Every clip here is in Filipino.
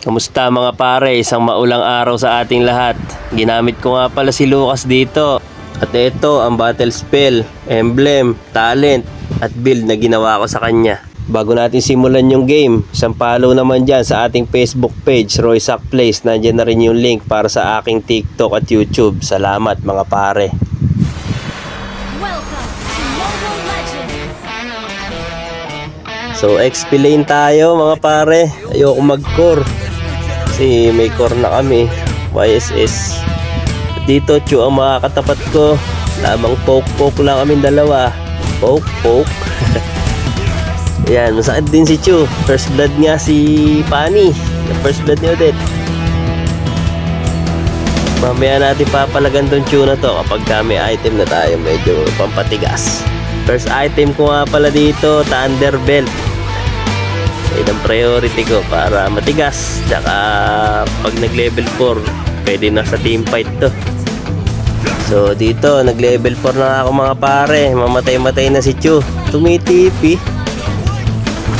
Kamusta mga pare, isang maulang araw sa ating lahat. Ginamit ko nga pala si Lucas dito. At ito ang battle spell, emblem, talent at build na ginawa ko sa kanya. Bago natin simulan yung game, isang follow naman dyan sa ating Facebook page, Roysac Plays. Nandiyan na rin yung link para sa aking TikTok at YouTube. Salamat mga pare. Welcome to Mobile Legends! So XP lane tayo mga pare. Ayoko mag-core kasi may core na kami, YSS. Dito Chu ang makakatapat ko. Lamang poke lang kami dalawa. Poke Yan, masakit din si Chu. First blood nga si Pani. First blood ni Odette. Mamaya natin papalagan tong Chu na to kapag kami item na tayo medyo pampatigas. First item ko nga pala dito, Thunder Belt. Ito ang priority ko para matigas. Tsaka pag nag level 4 pwede na sa team fight to. So dito nag level 4 na ako mga pare. Mamatay na si Chu. Tumitipi.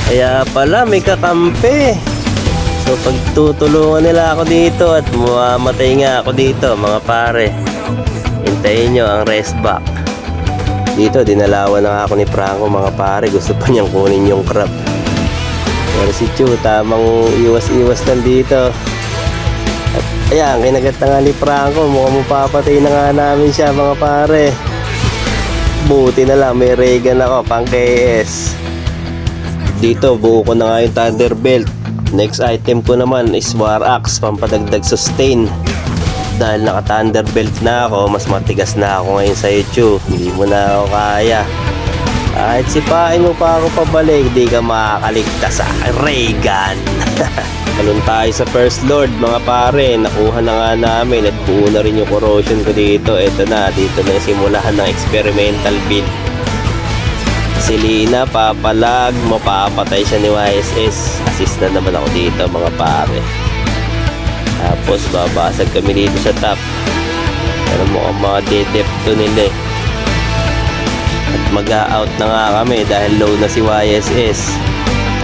Kaya pala may kakampi. So pagtutulungan nila ako dito at mamatay nga ako dito mga pare, hintayin nyo ang rest back. Dito dinalawan na ako ni Franco mga pare. Gusto pa niyang kunin yung crab. Pero si Chu tamang iwas lang dito. At ayan, kinagat na nga ni Franco. Mukhang mapapatay na nga namin siya mga pare. Buti na lang may Regan ako pang KS. Dito buo ko na nga yung Thunder Belt. Next item ko naman is War Axe, pampadagdag sustain. Dahil naka Thunder Belt na ako, mas matigas na ako ngayon sa YouTube. Hindi mo na ako kaya. Kahit sipain mo pa ako pabalik, di ka makakaligtas sa Regan. Talon tayo sa First Lord mga pare. Nakuha na nga namin at buo na rin yung corrosion ko dito. Ito na, dito na yung simulahan ng experimental build. Si Lina papalag, mapapatay siya ni YSS. Assist na naman ako dito mga pare. Tapos babasag kami dito sa top. Pero mukhang mga dedepto nila eh. At mag-out na nga kami dahil low na si YSS.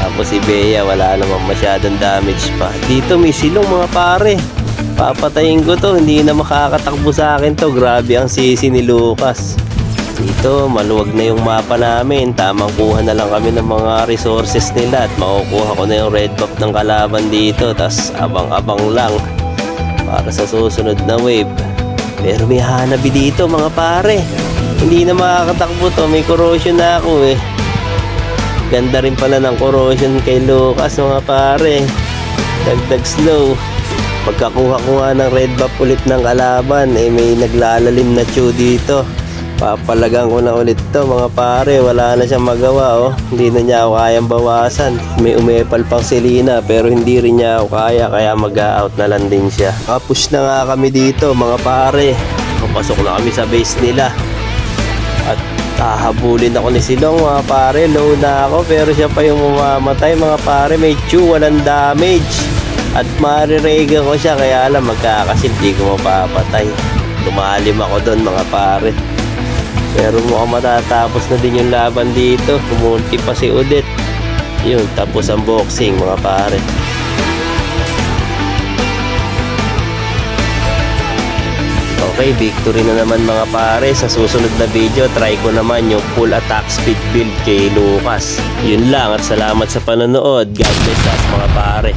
Tapos si Bea wala namang masyadong damage pa. Dito may silong mga pare. Papatayin ko to, hindi na makakatakbo sa akin to. Grabe ang sisi ni Lucas. Dito maluwag na yung mapa namin. Tamang kuha na lang kami ng mga resources nila at makukuha ko na yung red buff ng kalaban dito. Tas abang-abang lang para sa susunod na wave. Pero may hanabi dito mga pare. Hindi na makakatakbo to. May corrosion na ako eh. Ganda rin pala ng corrosion kay Lucas mga pare. Dagdag slow. Pagkakuha ko nga ng red buff ulit ng kalaban eh may naglalalim na Chu dito. Papalagan ko na ulit to mga pare. Wala na siyang magawa oh. Hindi na niya ako kayang bawasan. May umepal pang si Lina pero hindi rin niya ako kaya. Kaya mag-out na lang din siya. Push na nga kami dito mga pare. Papasok na kami sa base nila. At hahabulin ako ni Silong mga pare. Low na ako pero siya pa yung mamamatay mga pare. May Chu, walang damage. At marirega ko siya. Kaya alam magkakasil di ko mapapatay. Lumalim ako doon mga pare. Pero mukhang matatapos na din yung laban dito. Kumunti pa si Odette. Yun, tapos ang boxing mga pare. Okay, victory na naman mga pare. Sa susunod na video, try ko naman yung full attack speed build kay Lucas. Yun lang at salamat sa panonood. God bless us mga pare.